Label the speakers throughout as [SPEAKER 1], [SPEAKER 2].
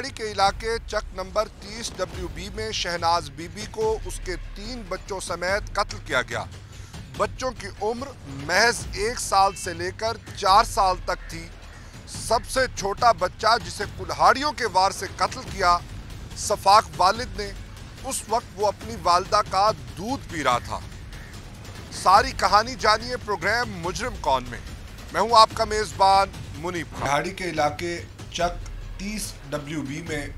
[SPEAKER 1] कुल्हाड़ी के इलाके चक नंबर 30 WB में शहनाज बीबी को उसके 3 बच्चों समेत कत्ल किया गया। बच्चों की उम्र महज 1 साल से लेकर 4 साल तक थी। सबसे छोटा बच्चा जिसे कुल्हाड़ियों के वार से कत्ल किया, सफाक वालिद ने, उस वक्त वो अपनी वालिदा का दूध पी रहा था। सारी कहानी जानिए प्रोग्राम मुजरिम कौन में। मैं हूं आपका मेजबान मुनीब। कुल्हाड़ी के इलाके चक 30 WB में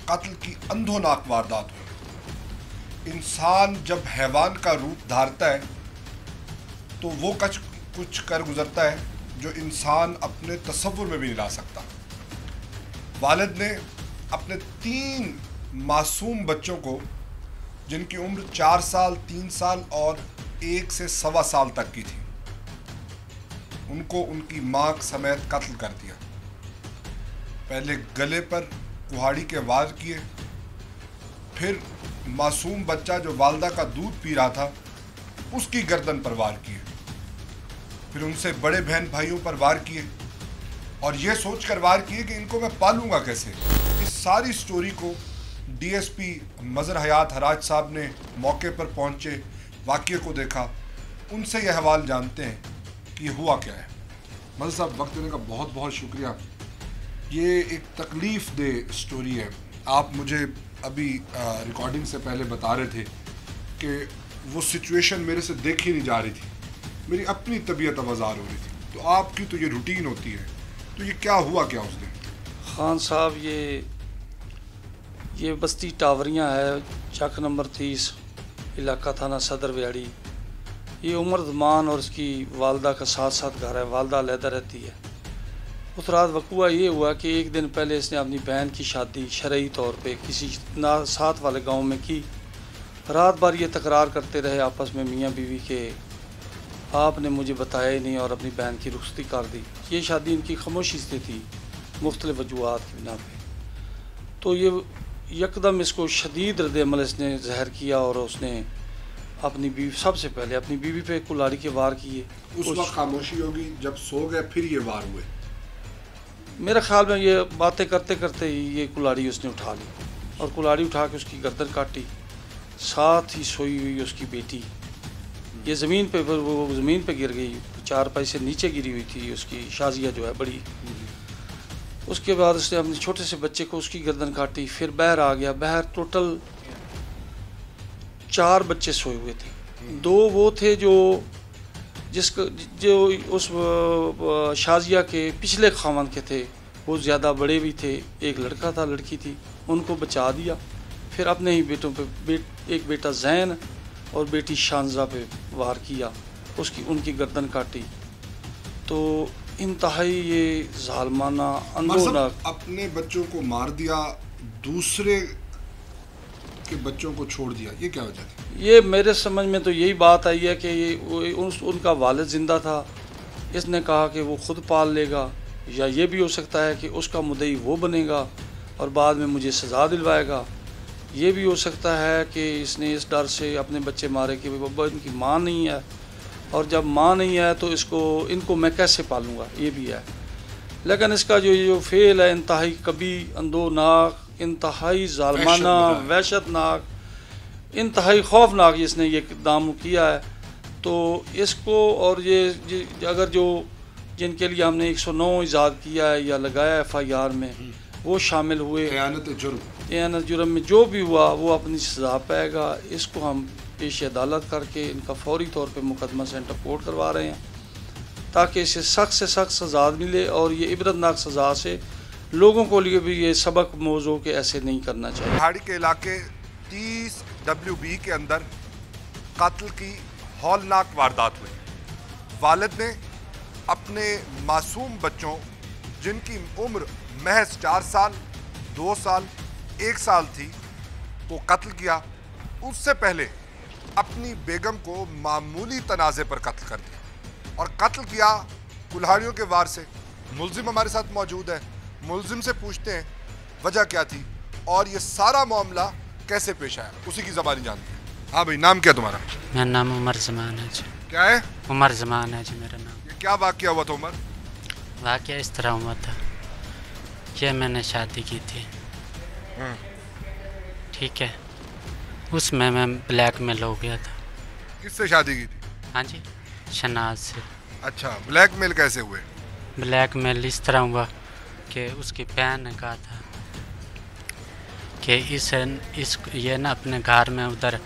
[SPEAKER 1] कत्ल की अंधोनाक वारदात हुई। इंसान जब हैवान का रूप धारता है तो वो कुछ कर गुजरता है जो इंसान अपने तसव्वुर में भी नहीं ला सकता। वालिद ने अपने 3 मासूम बच्चों को, जिनकी उम्र 4 साल, 3 साल और 1 से सवा साल तक की थी, उनको उनकी मां समेत कत्ल कर दिया। पहले गले पर कुल्हाड़ी के वार किए, फिर मासूम बच्चा जो वालिदा का दूध पी रहा था उसकी गर्दन पर वार किए, फिर उनसे बड़े बहन भाइयों पर वार किए और यह सोचकर वार किए कि इनको मैं पालूंगा कैसे। इस सारी स्टोरी को DSP मज़र हयात हराज साहब ने मौके पर पहुंचे, वाक़ये को देखा, उनसे यह हवाल जानते हैं कि ये हुआ क्या है। मज़र साहब, वक्त देने का बहुत बहुत शुक्रिया। ये एक तकलीफ़ दे स्टोरी है। आप मुझे अभी रिकॉर्डिंग से पहले बता रहे थे कि वो सिचुएशन मेरे से देखी नहीं जा रही थी, मेरी अपनी तबीयत अवज़ार हो रही थी। तो आपकी तो ये रूटीन होती है, तो ये क्या हुआ क्या उस दिन?
[SPEAKER 2] खान साहब, ये बस्ती टावरियाँ है, चक नंबर 30, इलाका थाना सदर व्याड़ी। ये उमर ज़मान और उसकी वालदा का साथ साथ घर है। वालदा अलहदा रहती है। उस रात वक़ुआ ये हुआ कि एक दिन पहले इसने अपनी बहन की शादी शरई तौर पे किसी साथ वाले गांव में की। रात भर ये तकरार करते रहे आपस में मियाँ बीवी के, आपने मुझे बताया ही नहीं और अपनी बहन की रुखसती कर दी। ये शादी इनकी खामोशी से थी, मुख्तलिफ वजूहात की बिना पे। तो ये यकदम इसको शदीद रद्द-ए-अमल इसने ज़हर किया और उसने अपनी बीवी, सबसे पहले अपनी बीवी पे कुल्हाड़ी के वार किए।
[SPEAKER 1] उस वक्त खामोशी होगी, जब सो गए फिर ये वार हुए।
[SPEAKER 2] मेरे ख्याल में ये बातें करते करते ही ये कुल्हाड़ी उसने उठा ली और कुल्हाड़ी उठा के उसकी गर्दन काटी। साथ ही सोई हुई उसकी बेटी ये ज़मीन पे, वो ज़मीन पे गिर गई, 4 पैसे नीचे गिरी हुई थी उसकी शाजिया जो है बड़ी। उसके बाद उसने अपने छोटे से बच्चे को, उसकी गर्दन काटी। फिर बहर आ गया। बहर टोटल 4 बच्चे सोए हुए थे। 2 वो थे जो उस शाजिया के पिछले खामन के थे, वो ज़्यादा बड़े भी थे। एक लड़का था, लड़की थी, उनको बचा दिया। फिर अपने ही बेटों पे एक बेटा जैन और बेटी शानजा पे वार किया, उनकी गर्दन काटी। तो इंतहाई ये जालमाना अंदोनाक।
[SPEAKER 1] अपने बच्चों को मार दिया, दूसरे के बच्चों को छोड़ दिया, ये क्या वजह थी?
[SPEAKER 2] ये मेरे समझ में तो यही बात आई है कि उनका वालिद ज़िंदा था। इसने कहा कि वो ख़ुद पाल लेगा, या ये भी हो सकता है कि उसका मुद्दई वो बनेगा और बाद में मुझे सज़ा दिलवाएगा। ये भी हो सकता है कि इसने इस डर से अपने बच्चे मारे कि बाबा इनकी माँ नहीं है, और जब माँ नहीं है तो इनको मैं कैसे पालूँगा, ये भी है। लेकिन इसका जो फेल है इंतहाई कभी, अंदोनाक, इंतहाई जालमाना, वहशतनाक, इंतहाई खौफनाक इसने ये इक़दाम किया है। तो इसको, और ये अगर जिनके लिए हमने 109 इजाद किया है या लगाया FIR में, वो शामिल हुए। एयानत जुर्म में जो भी हुआ वो अपनी सज़ा पाएगा। इसको हम पेश अदालत करके इनका फौरी तौर पे मुकदमा सेंटर कोर्ट करवा रहे हैं ताकि इसे सख्त से सख्त सज़ा मिले और ये इबरतनाक सज़ा से लोगों को लिए भी ये सबक मौजू के ऐसे नहीं करना चाहिए।
[SPEAKER 1] कुल्हाड़ी के इलाके 30 WB के अंदर कत्ल की हौलनाक वारदात हुई। वालिद ने अपने मासूम बच्चों, जिनकी उम्र महज 4 साल, 2 साल, 1 साल थी, को कत्ल किया। उससे पहले अपनी बेगम को मामूली तनाज़े पर कत्ल कर दिया और कत्ल किया कुल्हाड़ियों के वार से। मुल्जिम हमारे साथ मौजूद है, मुल्जिम से पूछते हैं वजह क्या थी और ये सारा मामला कैसे पेश आया, उसी की ज़बानी जानते हैं। हाँ भाई, नाम क्या तुम्हारा?
[SPEAKER 3] मेरा नाम उमर ज़मान है जी।
[SPEAKER 1] क्या है?
[SPEAKER 3] उमर ज़मान है जी मेरा नाम।
[SPEAKER 1] ये क्या वाक़या हुआ था उमर?
[SPEAKER 3] वाक़या इस तरह हुआ था कि मैंने शादी की थी ठीक है, उसमें मैं ब्लैकमेल हो गया था।
[SPEAKER 1] किससे शादी की थी?
[SPEAKER 3] हाँ जी, शहनाज से।
[SPEAKER 1] अच्छा, ब्लैकमेल कैसे हुए?
[SPEAKER 3] ब्लैकमेल इस तरह हुआ कि उसकी बहन ने कहा था कि इस ये ना अपने घर में उधर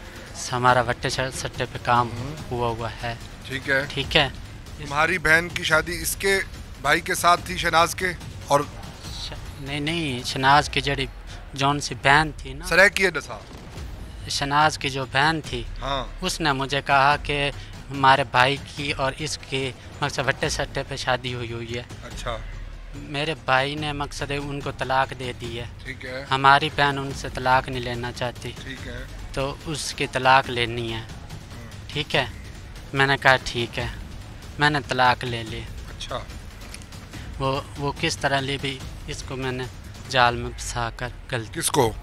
[SPEAKER 3] हमारा वट्टे सट्टे पे काम हुआ है।
[SPEAKER 1] ठीक है।
[SPEAKER 3] ठीक है,
[SPEAKER 1] तुम्हारी बहन की शादी इसके भाई के साथ थी, शहनाज के? और
[SPEAKER 3] नहीं, शहनाज की जड़ी जौन सी बहन थी ना,
[SPEAKER 1] सराय दसा।
[SPEAKER 3] शहनाज की जो बहन थी,
[SPEAKER 1] हाँ।
[SPEAKER 3] उसने मुझे कहा कि हमारे भाई की और इसकी मकसद वट्टे सट्टे पे शादी हुई है।
[SPEAKER 1] अच्छा।
[SPEAKER 3] मेरे भाई ने मकसद है उनको तलाक दे दी है।
[SPEAKER 1] ठीक है।
[SPEAKER 3] हमारी बहन उनसे तलाक नहीं लेना चाहती।
[SPEAKER 1] ठीक है।
[SPEAKER 3] तो उसकी तलाक लेनी है। ठीक है, मैंने कहा ठीक है, मैंने तलाक ले ली।
[SPEAKER 1] अच्छा।
[SPEAKER 3] वो किस तरह ली भी, इसको मैंने जाल में फंसा कर गलती।
[SPEAKER 1] किसको?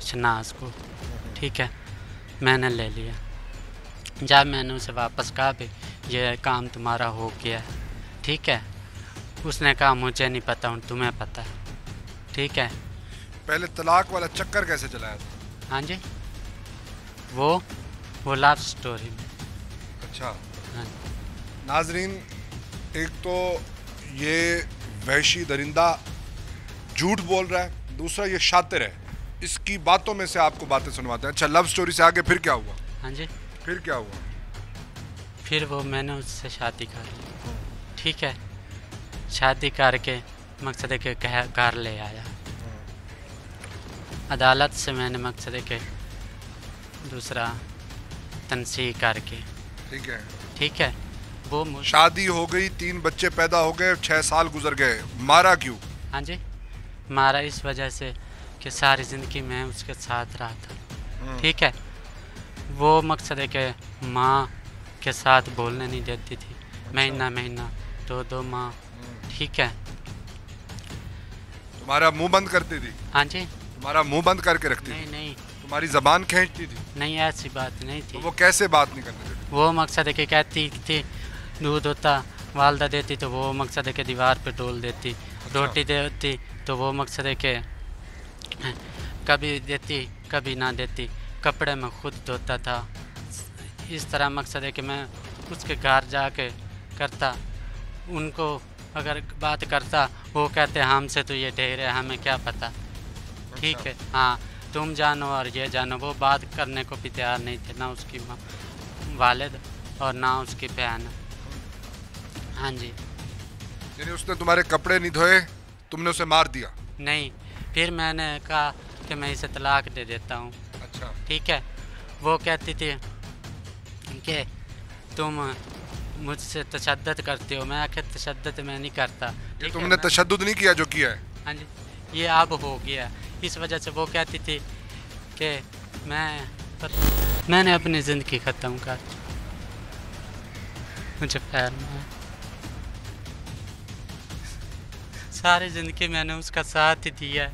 [SPEAKER 3] शनाज को। ठीक है, मैंने ले लिया। जब मैंने उसे वापस कहा भी ये काम तुम्हारा हो गया है, ठीक है, उसने कहा मुझे नहीं पता, तुम्हें पता है। ठीक है।
[SPEAKER 1] पहले तलाक वाला चक्कर कैसे चलाया था?
[SPEAKER 3] हाँ जी, वो लव स्टोरी में।
[SPEAKER 1] अच्छा।
[SPEAKER 3] हाँ।
[SPEAKER 1] नाजरीन, एक तो ये वहशी दरिंदा झूठ बोल रहा है, दूसरा ये शातिर है। इसकी बातों में से आपको बातें सुनवाते हैं। अच्छा, लव स्टोरी से आगे फिर क्या हुआ?
[SPEAKER 3] हाँ जी,
[SPEAKER 1] फिर क्या हुआ?
[SPEAKER 3] फिर मैंने उससे शादी कर ली। ठीक है, शादी करके मकसद है कि घर ले आया। अदालत से मैंने मकसद है कि दूसरा तनसीह करके।
[SPEAKER 1] ठीक है।
[SPEAKER 3] ठीक है, वो
[SPEAKER 1] शादी हो गई, 3 बच्चे पैदा हो गए, 6 साल गुजर गए, मारा क्यों?
[SPEAKER 3] हाँ जी, मारा इस वजह से कि सारी ज़िंदगी मैं उसके साथ रहा था। ठीक है, वो मकसद है कि माँ के साथ बोलने नहीं देती थी। अच्छा। महीना 2 माह। ठीक है।
[SPEAKER 1] तुम्हारा मुंह बंद करती थी?
[SPEAKER 3] हाँ जी।
[SPEAKER 1] तुम्हारा मुंह बंद करके रखती थी?
[SPEAKER 3] नहीं।
[SPEAKER 1] तुम्हारी जबान खींचती थी?
[SPEAKER 3] नहीं, ऐसी बात नहीं थी।
[SPEAKER 1] तो वो कैसे बात नहीं करती थी?
[SPEAKER 3] वो मकसद है कि कहती थी दूध होता वालदा देती तो वो मकसद है कि दीवार पे डोल देती। अच्छा। रोटी देती तो वो मकसद है कि कभी देती कभी ना देती। कपड़े में खुद धोता था। इस तरह मकसद है कि मैं उसके घर जाके करता, उनको अगर बात करता वो कहते हमसे तो ये ढेर है, हमें क्या पता। ठीक है, हाँ, तुम जानो और ये जानो। वो बात करने को भी तैयार नहीं थे, ना उसकी वालिद और ना उसकी बहन। हाँ जी।
[SPEAKER 1] यानी उसने तुम्हारे कपड़े नहीं धोए, तुमने उसे मार दिया?
[SPEAKER 3] नहीं, फिर मैंने कहा कि मैं इसे तलाक दे देता हूँ।
[SPEAKER 1] अच्छा।
[SPEAKER 3] ठीक है, वो कहती थी कि तुम मुझसे तशद्दुद करते हो। मैं आखिर तशद्दुद मैं नहीं करता।
[SPEAKER 1] ये तुमने तशद्दुद नहीं किया जो किया है?
[SPEAKER 3] हाँ जी, ये अब हो गया। इस वजह से वो कहती थी कि मैंने अपनी ज़िंदगी ख़त्म कर, मुझे प्यार में सारी ज़िंदगी मैंने उसका साथ ही दिया है,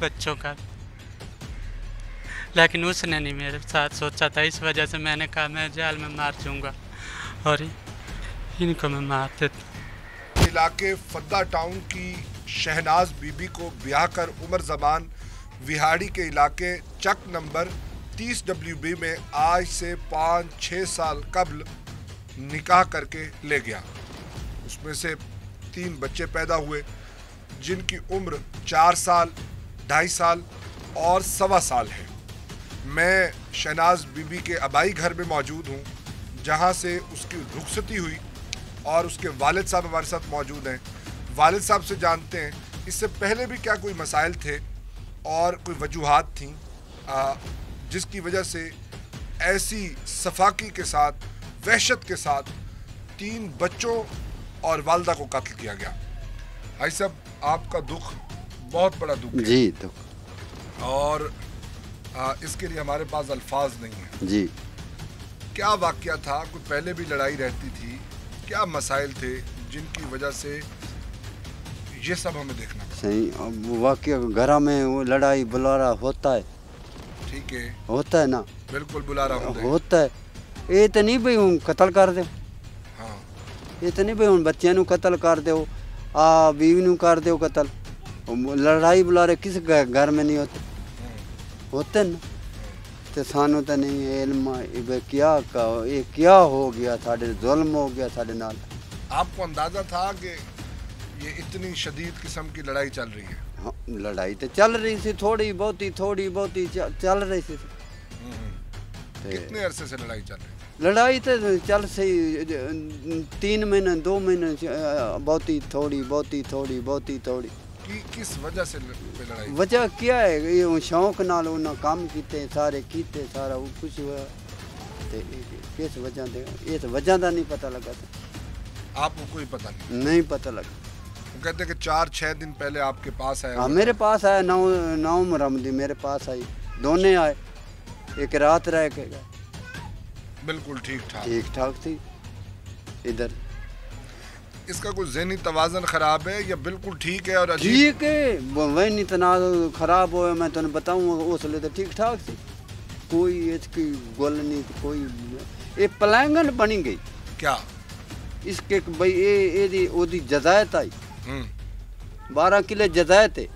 [SPEAKER 3] बच्चों का, लेकिन उसने नहीं मेरे साथ सोचा था। इस वजह से मैंने कहा मैं जाल में मार जाऊंगा और इनको मैं मार देता।
[SPEAKER 1] इलाके फद्दा टाउन की शहनाज बीबी को ब्याह कर उमर जमान विहाड़ी के इलाके चक नंबर 30 WB में आज से 5-6 साल कबल निकाह करके ले गया। उसमें से 3 बच्चे पैदा हुए जिनकी उम्र 4 साल, 2.5 साल और 1.25 साल है। मैं शहनाज बीबी के आबाई घर में मौजूद हूँ, जहाँ से उसकी रुखसती हुई और उसके वालिद साहब हमारे साथ मौजूद हैं। वालिद साहब से जानते हैं इससे पहले भी क्या कोई मसाइल थे और कोई वजूहात थी जिसकी वजह से ऐसी सफाकी के साथ, वहशत के साथ 3 बच्चों और वालदा को कत्ल किया गया। भाई साहब, आपका दुख बहुत बड़ा दुख है
[SPEAKER 4] जी। दुख
[SPEAKER 1] और इसके लिए हमारे पास अल्फाज नहीं है
[SPEAKER 4] जी।
[SPEAKER 1] क्या वाकया था? कुछ पहले भी लड़ाई रहती थी? क्या मसाइल थे जिनकी वजह से ये सब हमें देखना पड़ा?
[SPEAKER 4] सही, वाकया घर में वो लड़ाई बुलारा होता है।
[SPEAKER 1] ठीक है,
[SPEAKER 4] होता है ना?
[SPEAKER 1] बिल्कुल बुलारा
[SPEAKER 4] होता है। ये तो नहीं भाई हूँ कत्ल कर दो।
[SPEAKER 1] हाँ,
[SPEAKER 4] ये तो नहीं भाई हूँ बच्चे कत्ल कर दो, बीवी नू कर दो कत्ल। लड़ाई बुलारे किस घर में नहीं होते, होते न। तो सानू तो नहीं इल्म ये क्या हो गया, साढ़े जुल्म हो गया साढ़े नाल।
[SPEAKER 1] आपको अंदाजा था कि ये इतनी शदीद किस्म की लड़ाई चल रही है?
[SPEAKER 4] हाँ, लड़ाई तो चल रही थी, थोड़ी बहुती चल रही थी।
[SPEAKER 1] कितने अरसे से लड़ाई चल रही है?
[SPEAKER 4] लड़ाई तो चल सही 3 महीने 2 महीने बहुती थोड़ी।
[SPEAKER 1] किस वजह से लड़ाई?
[SPEAKER 4] वजह क्या है, ये शौक नाल उन्हें काम कीते सारे सारा वो कुछ हुआ। ते किस वजह से ये तो वजह का नहीं पता लगा था।
[SPEAKER 1] आपको कोई पता
[SPEAKER 4] नहीं पता लगा।
[SPEAKER 1] वो कहते हैं कि 4-6 दिन पहले आपके पास आया?
[SPEAKER 4] हाँ, मेरे पास आया, 9 मुहर्रम मेरे पास आई, दोनों आए, एक रात रह के गए।
[SPEAKER 1] बिल्कुल ठीक ठाक
[SPEAKER 4] थी। इधर
[SPEAKER 1] इसका कोई ज़हनी तवाज़न ख़राब है या बिल्कुल ठीक है? और
[SPEAKER 4] ठीक है, वही नहीं तना खराब हो, मैं तुम्हें बताऊँ उसले तो ठीक ठाक थी, कोई इसकी गोल नहीं थी कोई। ये पलैंगन बनी गई
[SPEAKER 1] क्या
[SPEAKER 4] इसके भाई ये ओदी जजायत आई, 12 किले जजायत है,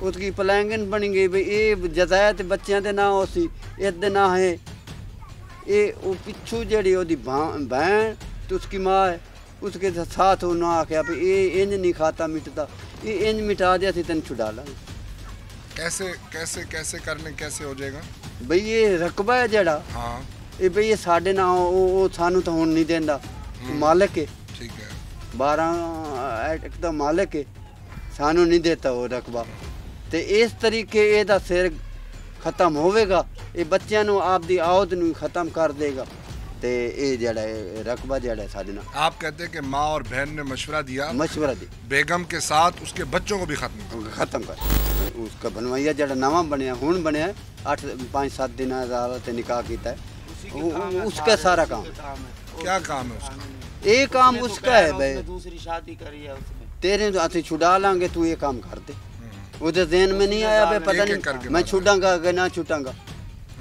[SPEAKER 4] उसकी पलैंगन बनी गई भाई। ये जजायत बच्चों के ना उसी इद ना है, ये वो पिछू जड़ी ओदी बहन तो उसकी माँ है, उसके साथ उन्होंने आख्या भाई ये इंज नहीं खाता मिटता, ये इंज मिटा दिया थी तेन छुड़ा ला।
[SPEAKER 1] कैसे करने कैसे हो जाएगा
[SPEAKER 4] भाई? ये रकबा है जड़ा,
[SPEAKER 1] हाँ
[SPEAKER 4] ये भाई ये साढ़े ना वो सानू तो हुण नहीं देंदा, मालिक है,
[SPEAKER 1] ठीक है,
[SPEAKER 4] 12 एक्ट दा मालिक है, सानू नहीं देता वो रकबा। तो इस तरीके एदा सिर खत्म होवेगा, ये बच्चों नू आपदी आवत नू खत्म कर देगा। तो ये जड़ा रकबा जड़ा साढ़े ना।
[SPEAKER 1] आप कहते हैं कि माँ और बहन ने मशवरा दिया बेगम के साथ उसके बच्चों को भी खत्म
[SPEAKER 4] कर। उसका बनवाइया जड़ा नवा बनया हुण बनया 5-7 दिन हालत निकाह किया है, उसका सारा काम।
[SPEAKER 1] क्या काम है उसका?
[SPEAKER 4] ये काम उसका है भाई,
[SPEAKER 3] दूसरी शादी करी है उसने,
[SPEAKER 4] तेरे असी छुड़ा लांगे, तू ये काम कर दे। उधर ज़हन में नहीं आया भाई, पता नहीं मैं छुटांगा कि ना छुटांगा,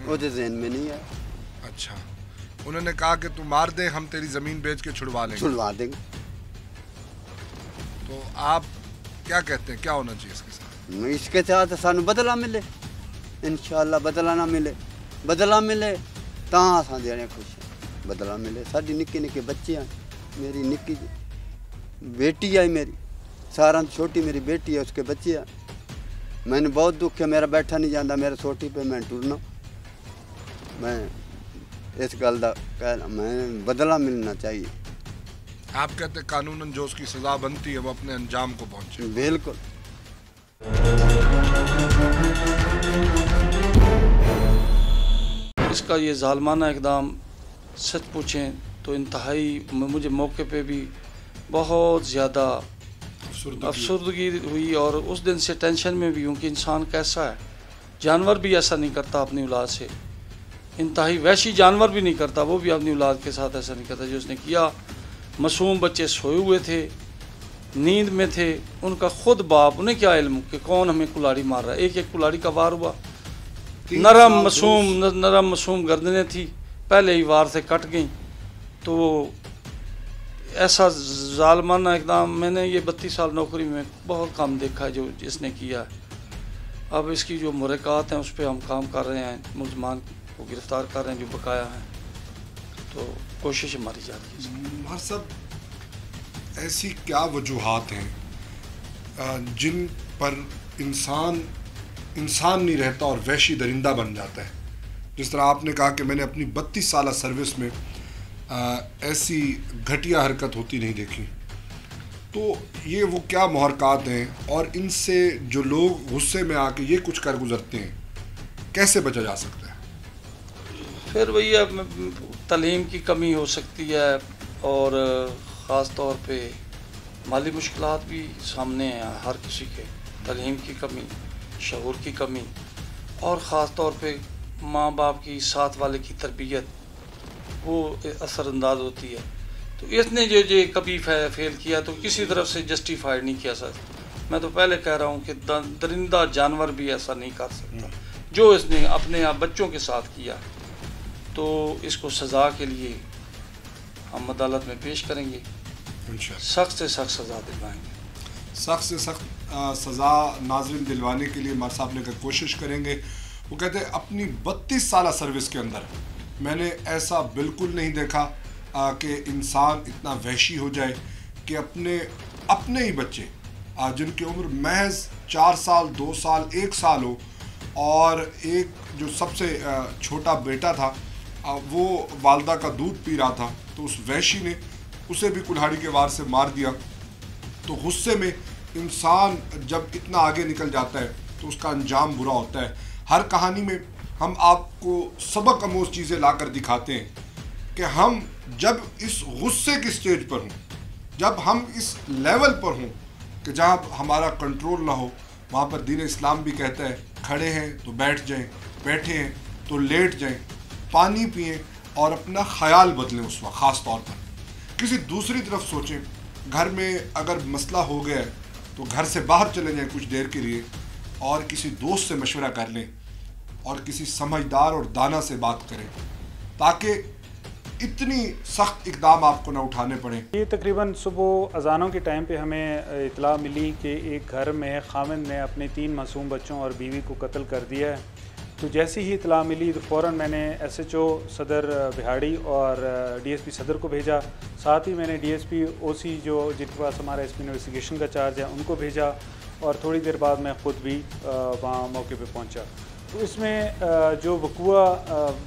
[SPEAKER 4] उधर ज़हन में नहीं आया।
[SPEAKER 1] अच्छा, उन्होंने कहा कि तू मार दे, हम तेरी ज़मीन बेच के छुड़वा देंगे। तो आप क्या कहते हैं, क्या होना चाहिए इसके साथ?
[SPEAKER 4] इसके साथ सानू बदला मिले, इंशाअल्लाह। बदला ना मिले, बदला मिले तां असां जेड़े खुश हैं। बदला मिले, साडी निक्के बच्चे हैं, मेरी निक्की बेटी है, मेरी सारा छोटी मेरी बेटी है, उसके बच्चे हैं। मैंने बहुत दुख है, मेरा बैठा नहीं जाता, मेरा सोटी पे मैं टुरना। मैं इस गल का कहना, मैं बदला मिलना चाहिए।
[SPEAKER 1] आप कहते कानूनन जो उसकी सजा बनती है वो अपने अंजाम को पहुंचे।
[SPEAKER 4] बिल्कुल।
[SPEAKER 2] इसका ये जालमाना इकदाम सच पूछें तो इंतहाई, मुझे मौके पे भी बहुत ज़्यादा अफसरदगी हुई, और उस दिन से टेंशन में भी हूँ कि इंसान कैसा है। जानवर भी ऐसा नहीं करता अपनी औलाद से, इंतहाई वैशी जानवर भी नहीं करता, वो भी अपनी औलाद के साथ ऐसा नहीं करता जो उसने किया। मासूम बच्चे सोए हुए थे, नींद में थे, उनका खुद बाप, उन्हें क्या इल्म कि कौन हमें कुल्हाड़ी मार रहा है। एक कुल्हाड़ी का वार हुआ, नरम मासूम गर्दनें थी, पहले ही वार से कट गई। तो ऐसा जालमाना इकदाम मैंने ये 32 साल नौकरी में बहुत कम देखा है जो इसने किया है। अब इसकी जो मुहरक़ात हैं उस पर हम काम कर रहे हैं, मुलज़मान को गिरफ़्तार कर रहे हैं जो बकाया हैं, तो कोशिश हमारी जारी है।
[SPEAKER 1] हर सब ऐसी क्या वजूहात हैं जिन पर इंसान नहीं रहता और वहशी दरिंदा बन जाता है? जिस तरह आपने कहा कि मैंने अपनी 32 साल सर्विस में ऐसी घटिया हरकत होती नहीं देखी, तो ये वो क्या मुहरक़ात हैं और इनसे जो लोग गुस्से में आके ये कुछ कर गुजरते हैं, कैसे बचा जा सकता है?
[SPEAKER 2] फिर वही तालीम की कमी हो सकती है, और ख़ास तौर पे माली मुश्किलात भी सामने हैं हर किसी के, तालीम की कमी, शऊर की कमी, और ख़ास तौर पे माँ बाप की साथ वाले की तरबियत वो असरअंदाज होती है। तो इसने जो कभी फेल किया तो किसी तरफ से जस्टिफाइड नहीं किया सकता। मैं तो पहले कह रहा हूँ कि दरिंदा जानवर भी ऐसा नहीं कर सकता जो इसने अपने आप बच्चों के साथ किया। तो इसको सज़ा के लिए हम अदालत में पेश करेंगे, सख्त से सख्त सज़ा दिलवाएंगे।
[SPEAKER 1] सख्त से सख्त सज़ा नाज़रीन दिलवाने के लिए मार साहब ने कोशिश करेंगे। वो कहते हैं अपनी 32 साल सर्विस के अंदर मैंने ऐसा बिल्कुल नहीं देखा कि इंसान इतना वहशी हो जाए कि अपने ही बच्चे जिनकी उम्र महज 4 साल, 2 साल, 1 साल हो, और एक जो सबसे छोटा बेटा था वो वालदा का दूध पी रहा था, तो उस वहशी ने उसे भी कुल्हाड़ी के वार से मार दिया। तो गुस्से में इंसान जब इतना आगे निकल जाता है तो उसका अंजाम बुरा होता है। हर कहानी में हम आपको सबक आमोज़ चीज़ें ला कर दिखाते हैं कि हम जब इस गुस्से की स्टेज पर हों, जब हम इस लेवल पर हों कि जहाँ हमारा कंट्रोल ना हो, वहाँ पर दीन इस्लाम भी कहता है खड़े हैं तो बैठ जाएं, बैठे हैं तो लेट जाएं, पानी पिएं और अपना ख्याल बदलें। उस वक्त ख़ास तौर पर किसी दूसरी तरफ सोचें। घर में अगर मसला हो गया है तो घर से बाहर चले जाएं कुछ देर के लिए और किसी दोस्त से मशवरा कर लें और किसी समझदार और दाना से बात करें, ताकि इतनी सख्त इकदाम आपको ना उठाने पड़े।
[SPEAKER 5] ये तकरीबन सुबह अजानों के टाइम पे हमें इतला मिली कि एक घर में खामिद ने अपने 3 मासूम बच्चों और बीवी को कत्ल कर दिया है। तो जैसे ही इतला मिली तो फ़ौरन मैंने SHO सदर बिहाड़ी और DSP सदर को भेजा। साथ ही मैंने DSP OC जो जिनके पास हमारा SP इन्वेस्टिगेशन का चार्ज है उनको भेजा, और थोड़ी देर बाद मैं ख़ुद भी वहाँ मौके पे पहुँचा। तो इसमें जो वक़ुआ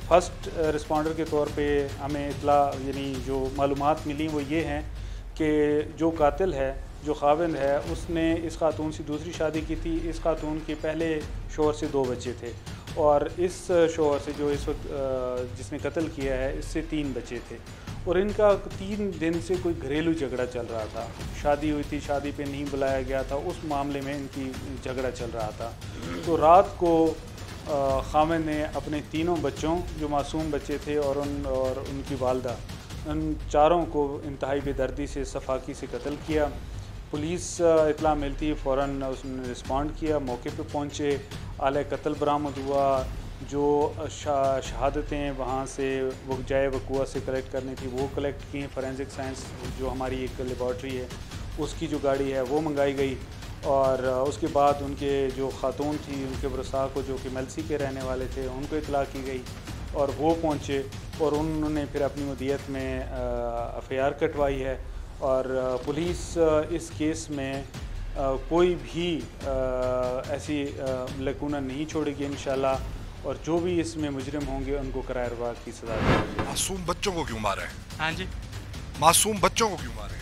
[SPEAKER 5] फर्स्ट रिस्पॉन्डर के तौर पे हमें इतला यानी जो मालूमात मिली वो ये हैं कि जो कातिल है, जो खाविंद है, उसने इस खातून से दूसरी शादी की थी। इस खातून के पहले शौहर से 2 बच्चे थे, और इस शौहर से जो इस वक्त जिसने कत्ल किया है इससे 3 बच्चे थे, और इनका 3 दिन से कोई घरेलू झगड़ा चल रहा था। शादी हुई थी, शादी पे नहीं बुलाया गया था, उस मामले में इनकी झगड़ा चल रहा था। तो रात को खामिद ने अपने 3 बच्चों जो मासूम बच्चे थे और उनकी वालदा, उन चारों को इंतहाई बेदर्दी से सफाकी से कत्ल किया। पुलिस इतला मिलती है फ़ौरन उसने रिस्पॉन्ड किया, मौके पे पहुँचे, आले कत्ल बरामद हुआ। जो शहादतें वहाँ से वो जाए वक़ुआ से कलेक्ट करनी थी वो कलेक्ट की। फ़ॉरेंसिक साइंस जो हमारी एक लेबॉर्ट्री है उसकी जो गाड़ी है वो मंगाई गई, और उसके बाद उनके जो खातून थी उनके वरसा को जो कि मेलसी के रहने वाले थे उनको इतला की गई, और वो पहुँचे और उन्होंने फिर अपनी मदीयत में FIR कटवाई है। और पुलिस इस केस में कोई भी ऐसी लकूना नहीं छोड़ेगी इंशाल्लाह, और जो भी इसमें मुजरिम होंगे उनको करार वाक़ की सज़ा देगी।
[SPEAKER 1] मासूम बच्चों को क्यों मारा है?
[SPEAKER 3] हाँ जी,
[SPEAKER 1] मासूम बच्चों को क्यों मारा है?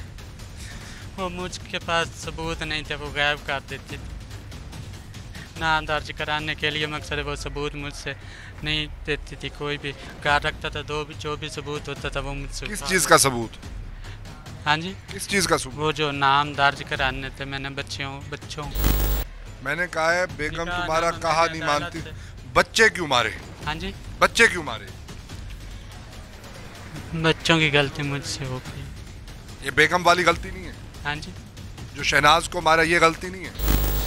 [SPEAKER 3] वो मुझके पास सबूत नहीं थे, वो गायब कर देती थी। ना दर्ज कराने के लिए मकसद वो सबूत मुझसे नहीं देती थी। कोई भी घर रखता था, जो भी सबूत होता था वो मुझसे।
[SPEAKER 1] किस चीज़ का सबूत?
[SPEAKER 3] हाँ जी,
[SPEAKER 1] किस चीज़ का सबूत?
[SPEAKER 3] वो जो नाम दर्ज कराने थे मैंने बच्चों।
[SPEAKER 1] मैंने कहा है बेगम तुम्हारा कहा नहीं मानती, बच्चे क्यों मारे?
[SPEAKER 3] हाँ जी,
[SPEAKER 1] बच्चे क्यों मारे?
[SPEAKER 3] बच्चों की गलती मुझसे हो गई।
[SPEAKER 1] ये बेगम वाली गलती नहीं है?
[SPEAKER 3] हाँ जी,
[SPEAKER 1] जो शहनाज को मारा ये गलती नहीं है?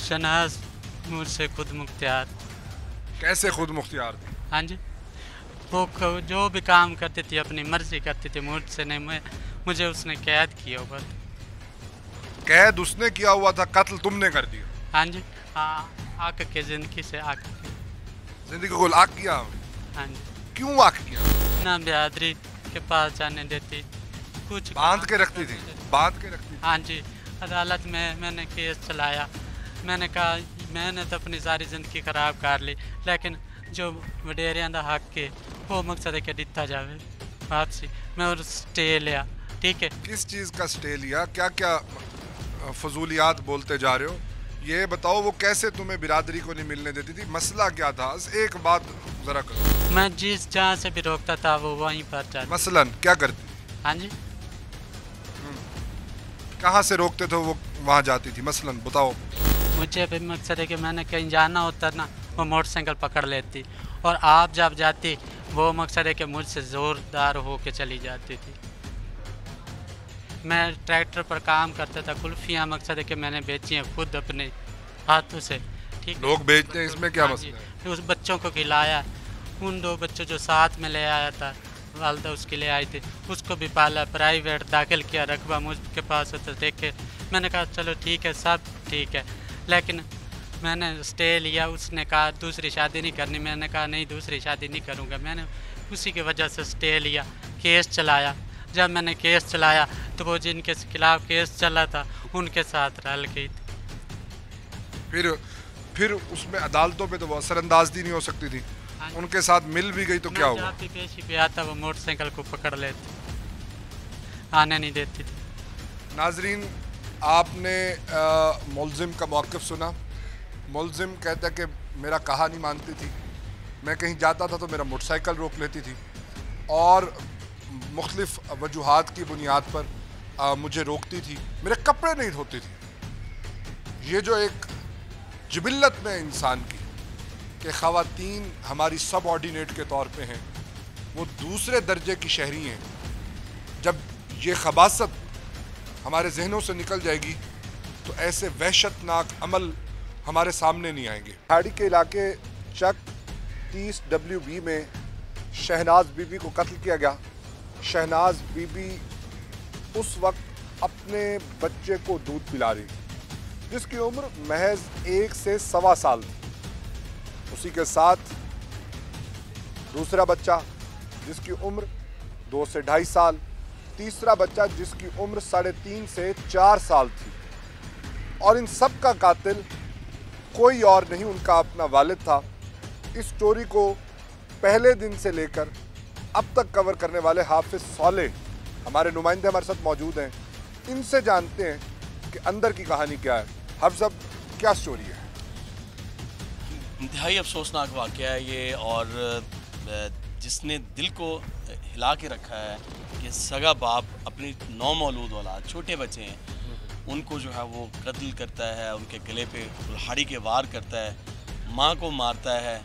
[SPEAKER 3] शहनाज मुझसे खुद मुख्तियार।
[SPEAKER 1] कैसे खुद मुख्तियार थी?
[SPEAKER 3] हाँ जी, वो जो भी काम करती थी अपनी मर्जी करती थी, मुझसे नहीं। मुझे उसने कैद किया हुआ था।
[SPEAKER 1] कैद उसने किया हुआ था, कत्ल तुमने कर दिया?
[SPEAKER 3] हाँ जी, हाँ, आग के ज़िंदगी से आग के
[SPEAKER 1] जिंदगी को आग किया?
[SPEAKER 3] हाँ जी,
[SPEAKER 1] क्यों आग किया?
[SPEAKER 3] ना बिहादरी के पास जाने देती, कुछ
[SPEAKER 1] बांध के रखती थी? बांध के रखती थी?
[SPEAKER 3] हाँ जी, अदालत में मैंने केस चलाया। मैंने कहा मैंने तो अपनी सारी ज़िंदगी ख़राब कर ली, लेकिन जो वडेरियां दा हक है वो मकसद है कि दिता जाए वापसी। मैं और स्टे लिया, ठीक है।
[SPEAKER 1] किस चीज़ का स्टे लिया? क्या क्या फजूलियात बोलते जा रहे हो? ये बताओ वो कैसे तुम्हें बिरादरी को नहीं मिलने देती थी? मसला क्या था? एक बात ज़रा करो।
[SPEAKER 3] मैं जिस जहाँ से भी रोकता था वो वहीं पर जाता।
[SPEAKER 1] मसलन क्या करती?
[SPEAKER 3] हाँ जी,
[SPEAKER 1] कहाँ से रोकते थे वो वहाँ जाती थी? मसलन बताओ।
[SPEAKER 3] मुझे भी मकसद है कि मैंने कहीं जाना होता ना, वो मोटरसाइकिल पकड़ लेती, और आप जब जाती वो मकसद है कि मुझसे ज़ोरदार हो के चली जाती थी। मैं ट्रैक्टर पर काम करता था, कुल्फियाँ मकसद है कि मैंने बेची हैं खुद अपने हाथों से, ठीक।
[SPEAKER 1] लोग बेचते हैं, इसमें क्या
[SPEAKER 3] हाँ
[SPEAKER 1] मसला है?
[SPEAKER 3] उस बच्चों को खिलाया, उन 2 बच्चों जो साथ में ले आया था, वालदा उसके लिए आई थी, उसको भी पाला, प्राइवेट दाखिल किया, रकबा मुझके पास होता, देख के मैंने कहा चलो ठीक है, सब ठीक है, लेकिन मैंने स्टे लिया। उसने कहा दूसरी शादी नहीं करनी, मैंने कहा नहीं दूसरी शादी नहीं करूँगा। मैंने उसी की वजह से स्टे लिया, केस चलाया। जब मैंने केस चलाया तो वो जिनके खिलाफ केस चला था उनके साथ रल गई थी।
[SPEAKER 1] फिर उसमें अदालतों पे तो वो असरअंदाज नहीं हो सकती थी, उनके साथ मिल भी गई तो क्या हुआ?
[SPEAKER 3] जब भी पेशी पे आता वो मोटरसाइकिल को पकड़ लेती, आने नहीं देती थी।
[SPEAKER 1] नाजरीन, आपने मुलजिम का मौक़िफ़ सुना। मुलजिम कहता है कि मेरा कहा नहीं मानती थी, मैं कहीं जाता था तो मेरा मोटरसाइकिल रोक लेती थी और मुख्तलिफ़ वजूहात की बुनियाद पर मुझे रोकती थी, मेरे कपड़े नहीं धोती थी। ये जो एक जिबिल्लत में इंसान की कि ख़वातीन हमारी सबऑर्डिनेट के तौर पे हैं, वो दूसरे दर्जे की शहरी हैं। जब ये खबासत हमारे जहनों से निकल जाएगी तो ऐसे वहशतनाक अमल हमारे सामने नहीं आएंगे। पहाड़ी के इलाके चक 30 WB में शहनाज बीबी को कत्ल किया गया। शहनाज बीबी उस वक्त अपने बच्चे को दूध पिला रही, जिसकी उम्र महज 1 से 1.25 साल थी। उसी के साथ दूसरा बच्चा जिसकी उम्र 2 से 2.5 साल, तीसरा बच्चा जिसकी उम्र 3.5 से 4 साल थी। और इन सब का कातिल कोई और नहीं, उनका अपना वालिद था। इस स्टोरी को पहले दिन से लेकर अब तक कवर करने वाले हाफिज सालेह हमारे नुमाइंदे हमारे साथ मौजूद हैं। इनसे जानते हैं कि अंदर की कहानी क्या है। हाफिज साहब, क्या स्टोरी है?
[SPEAKER 6] इंतहाई अफसोसनाक वाक़या है ये, और जिसने दिल को हिला के रखा है कि सगा बाप अपनी नौमौलूद औलाद, छोटे बच्चे हैं, उनको जो है वो कत्ल करता है, उनके गले पे कुल्हाड़ी के वार करता है, माँ को मारता है।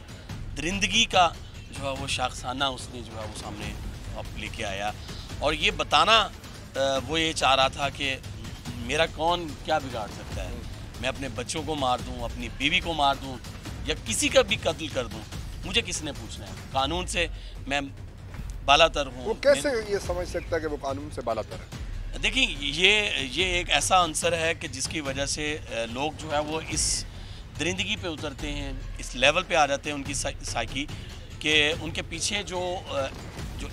[SPEAKER 6] दरिंदगी का जो है वो शाखसाना उसने जो है वो सामने लेके आया, और ये बताना वो ये चाह रहा था कि मेरा कौन क्या बिगाड़ सकता है, मैं अपने बच्चों को मार दूँ, अपनी बीवी को मार दूँ, या किसी का भी कत्ल कर दूँ, मुझे किसने पूछना है? कानून से मैं बालातर हूँ।
[SPEAKER 1] वो कैसे ये समझ सकता है कि वो कानून से बालातर है?
[SPEAKER 6] देखिए, ये एक ऐसा आंसर है कि जिसकी वजह से लोग जो है वो इस दरिंदगी पे उतरते हैं, इस लेवल पे आ जाते हैं उनकी साइकी, कि उनके पीछे जो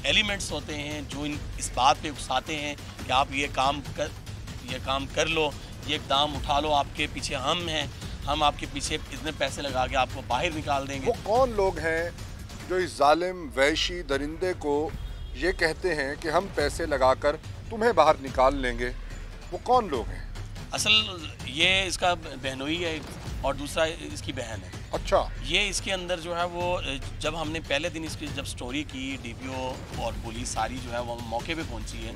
[SPEAKER 6] एलिमेंट्स होते हैं जो इस बात पे उकसाते हैं कि आप ये काम कर लो, ये इक़दाम उठा लो, आपके पीछे हम हैं, हम आपके पीछे इतने पैसे लगा के आपको बाहर निकाल देंगे।
[SPEAKER 1] वो कौन लोग हैं जो इस जालिम वहशी दरिंदे को ये कहते हैं कि हम पैसे लगाकर तुम्हें बाहर निकाल लेंगे? वो कौन लोग हैं?
[SPEAKER 6] असल ये इसका बहनोई है और दूसरा इसकी बहन है।
[SPEAKER 1] अच्छा। ये
[SPEAKER 6] इसके अंदर जो है वो जब हमने पहले दिन इसकी जब स्टोरी की, DPO और पुलिस सारी जो है वो मौके पे पहुंची है,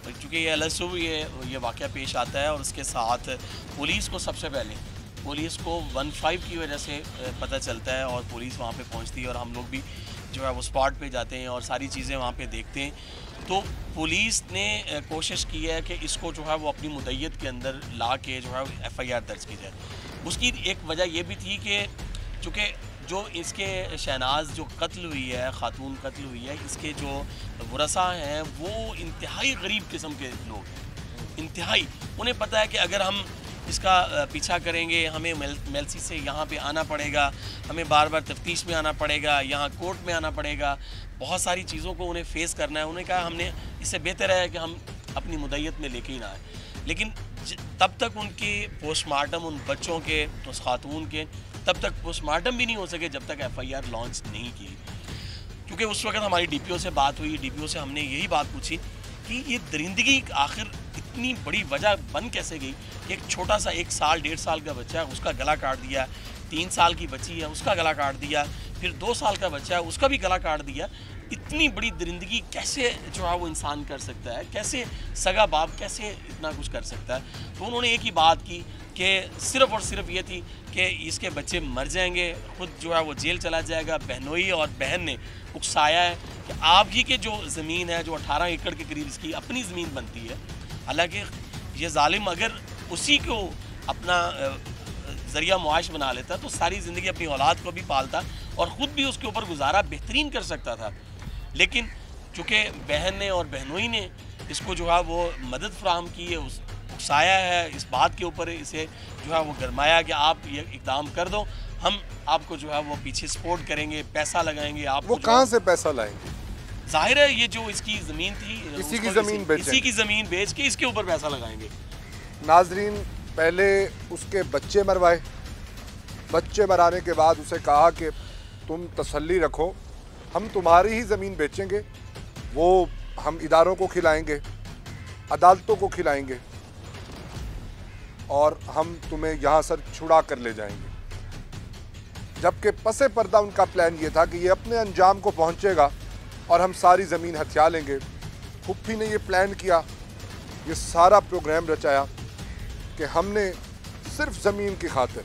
[SPEAKER 6] क्योंकि ये अलसुब ये वाक़या पेश आता है, और उसके साथ पुलिस को सबसे पहले पुलिस को 15 की वजह से पता चलता है और पुलिस वहाँ पे पहुँचती है, और हम लोग भी जो है वो स्पॉट पे जाते हैं और सारी चीज़ें वहाँ पे देखते हैं। तो पुलिस ने कोशिश की है कि इसको जो है वो अपनी मुद्दत के अंदर ला के जो है FIR दर्ज की जाए। उसकी एक वजह ये भी थी कि चूँकि जो इसके शहनाज जो कत्ल हुई है, ख़ातून कत्ल हुई है, इसके जो वरसा हैं वो इंतहाई गरीब किस्म के लोग हैं, इंतहाई। उन्हें पता है कि अगर हम इसका पीछा करेंगे, हमें मेलसी से यहाँ पे आना पड़ेगा, हमें बार बार तफ्तीश में आना पड़ेगा, यहाँ कोर्ट में आना पड़ेगा, बहुत सारी चीज़ों को उन्हें फेस करना है। उन्हें कहा हमने इससे बेहतर है कि हम अपनी मुद्दत में लेके ही ना आए। लेकिन तब तक उनकी पोस्टमार्टम, उन बच्चों के, उस खातून के, तब तक पोस्टमार्टम भी नहीं हो सके जब तक FIR लॉन्च नहीं की। क्योंकि उस वक्त हमारी DPO से बात हुई, DPO से हमने यही बात पूछी कि ये दरिंदगी आखिर इतनी बड़ी वजह बन कैसे गई कि एक छोटा सा 1 साल 1.5 साल का बच्चा है, उसका गला काट दिया, 3 साल की बच्ची है, उसका गला काट दिया, फिर 2 साल का बच्चा है, उसका भी गला काट दिया। इतनी बड़ी दरिंदगी कैसे जो है वो इंसान कर सकता है? कैसे सगा बाप कैसे इतना कुछ कर सकता है? तो उन्होंने एक ही बात की कि सिर्फ़ और सिर्फ ये थी कि इसके बच्चे मर जाएंगे, ख़ुद जो है वो जेल चला जाएगा। बहनोई और बहन ने उकसाया है कि आप ही के जो ज़मीन है, जो 18 एकड़ के करीब इसकी अपनी ज़मीन बनती है, हालांकि ये जालिम अगर उसी को अपना ज़रिया मुआश बना लेता तो सारी ज़िंदगी अपनी औलाद को भी पालता और ख़ुद भी उसके ऊपर गुजारा बेहतरीन कर सकता था। लेकिन चूँकि बहन ने और बहनोई ने इसको जो है वो मदद फराहम की है, उकसाया है, इस बात के ऊपर इसे जो है वो गरमाया कि आप ये इकदाम कर दो, हम आपको जो है वो पीछे सपोर्ट करेंगे, पैसा लगाएंगे। आप
[SPEAKER 1] वो कहाँ से पैसा लाएंगे?
[SPEAKER 6] जाहिर है ये जो इसकी ज़मीन थी,
[SPEAKER 1] इसी की
[SPEAKER 6] उसको
[SPEAKER 1] ज़मीन बेचेंगे।
[SPEAKER 6] इसी की ज़मीन बेच के इसके ऊपर पैसा लगाएंगे।
[SPEAKER 1] नाजरीन, पहले उसके बच्चे मरवाए, बच्चे मराने के बाद उसे कहा कि तुम तसल्ली रखो, हम तुम्हारी ही ज़मीन बेचेंगे, वो हम इदारों को खिलाएंगे, अदालतों को खिलाएंगे और हम तुम्हें यहाँ से छुड़ा कर ले जाएंगे। जबकि पसे पर्दा उनका प्लान ये था कि ये अपने अंजाम को पहुँचेगा और हम सारी ज़मीन हथिया लेंगे। फुप्पी ने ये प्लान किया, ये सारा प्रोग्राम रचाया कि हमने सिर्फ ज़मीन की खातिर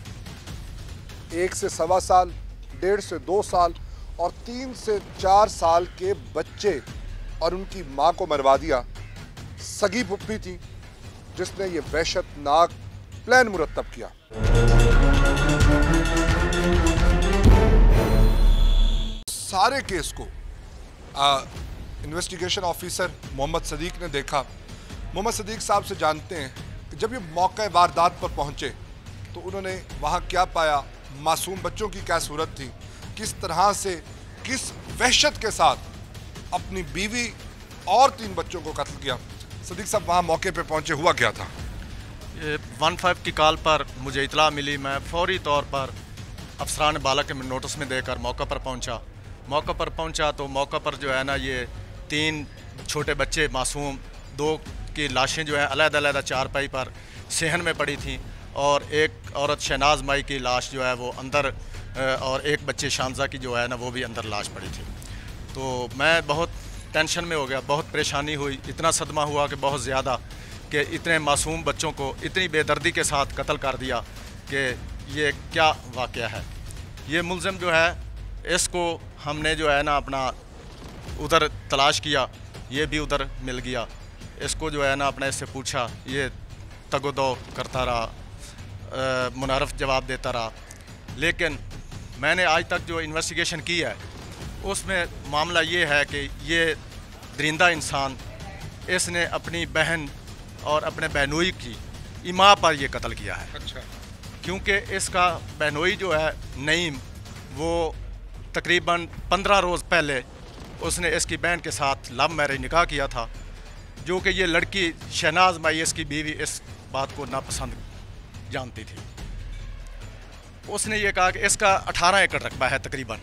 [SPEAKER 1] 1 से सवा साल, 1.5 से 2 साल और 3 से 4 साल के बच्चे और उनकी माँ को मरवा दिया। सगी फुप्पी थी जिसने ये वहशतनाक प्लान मुरतब किया। सारे केस को इन्वेस्टिगेशन ऑफिसर मोहम्मद सदीक ने देखा। मोहम्मद सदीक साहब से जानते हैं कि जब ये मौके वारदात पर पहुंचे तो उन्होंने वहां क्या पाया, मासूम बच्चों की क्या सूरत थी, किस तरह से, किस वहशत के साथ अपनी बीवी और 3 बच्चों को कत्ल किया। सदीक साहब वहां मौके पे पहुंचे, हुआ क्या था?
[SPEAKER 7] 15 की कॉल पर मुझे इतला मिली, मैं फौरी तौर पर अफसरान बाला के नोटिस में देकर मौका पर पहुंचा। मौका पर पहुंचा तो मौका पर जो है ना ये 3 छोटे बच्चे मासूम, 2 की लाशें जो है अलग-अलग चारपाई पर सेहन में पड़ी थी और एक औरत शहनाज माई की लाश जो है वो अंदर और एक बच्चे शामजा की जो है ना वो भी अंदर लाश पड़ी थी। तो मैं बहुत टेंशन में हो गया, बहुत परेशानी हुई, इतना सदमा हुआ कि बहुत ज़्यादा, कि इतने मासूम बच्चों को इतनी बेदर्दी के साथ कत्ल कर दिया कि ये क्या वाक़या है। ये मुलज़िम जो है इसको हमने जो है ना अपना उधर तलाश किया, ये भी उधर मिल गया। इसको जो है ना अपने इससे पूछा, ये तगोदो करता रहा, मुनारफ जवाब देता रहा, लेकिन मैंने आज तक जो इन्वेस्टिगेशन की है उसमें मामला ये है कि ये दरिंदा इंसान, इसने अपनी बहन और अपने बहनोई की इमा पर ये कत्ल किया है।
[SPEAKER 1] अच्छा।
[SPEAKER 7] क्योंकि इसका बहनोई जो है नईम, वो तकरीबन 15 रोज़ पहले उसने इसकी बहन के साथ लव मैरिज निकाह किया था, जो कि ये लड़की शहनाज माई इसकी बीवी इस बात को नापसंद जानती थी। उसने ये कहा कि इसका 18 एकड़ रकबा है तकरीबन,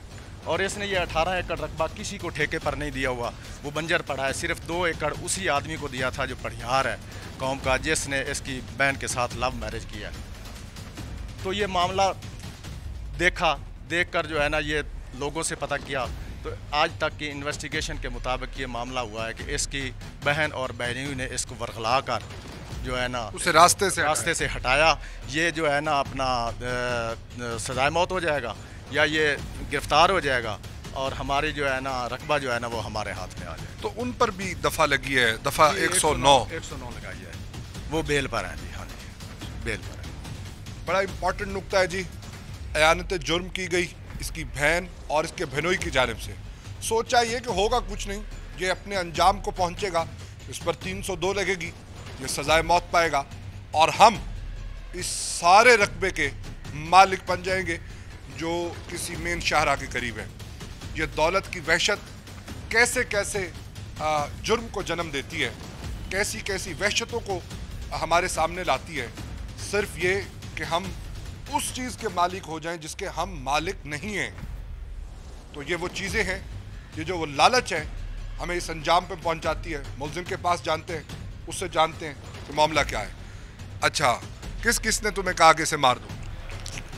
[SPEAKER 7] और इसने ये 18 एकड़ रकबा किसी को ठेके पर नहीं दिया हुआ, वो बंजर पड़ा है। सिर्फ 2 एकड़ उसी आदमी को दिया था जो पढ़ियार है कौम का, जिसने इसकी बहन के साथ लव मैरिज किया। तो ये मामला देखकर जो है ना ये लोगों से पता किया, तो आज तक की इन्वेस्टिगेशन के मुताबिक ये मामला हुआ है कि इसकी बहन और बहनोई ने इसको वरगला कर जो है ना
[SPEAKER 1] उसे रास्ते से
[SPEAKER 7] हटाया। ये जो है ना अपना सजाए मौत हो जाएगा या ये गिरफ्तार हो जाएगा और हमारी जो है ना रकबा जो है ना वो हमारे हाथ में आ जाए।
[SPEAKER 1] तो उन पर भी दफ़ा लगी है, दफ़ा 109
[SPEAKER 7] लगाई है, वो बेल पर हैं जी। हाँ जी, बेल पर है।
[SPEAKER 1] बड़ा इम्पोर्टेंट नुक्ता है जी, अयानत जुर्म की गई इसकी बहन और इसके बहनोई की जानिब से। सोचा ये कि होगा कुछ नहीं, ये अपने अंजाम को पहुंचेगा, इस पर 302 लगेगी, ये सजाए मौत पाएगा और हम इस सारे रकबे के मालिक बन जाएंगे जो किसी मेन शाहरा के करीब है। ये दौलत की वहशत कैसे कैसे जुर्म को जन्म देती है, कैसी कैसी वहशतों को हमारे सामने लाती है, सिर्फ ये कि हम उस चीज़ के मालिक हो जाएं जिसके हम मालिक नहीं हैं। तो ये वो चीज़ें हैं, ये जो वो लालच है हमें इस अंजाम पे पहुंचाती है। मुलजिम के पास जानते हैं, उससे जानते हैं कि मामला क्या है। अच्छा, किसने तुम्हें कहा कि इसे मार दो?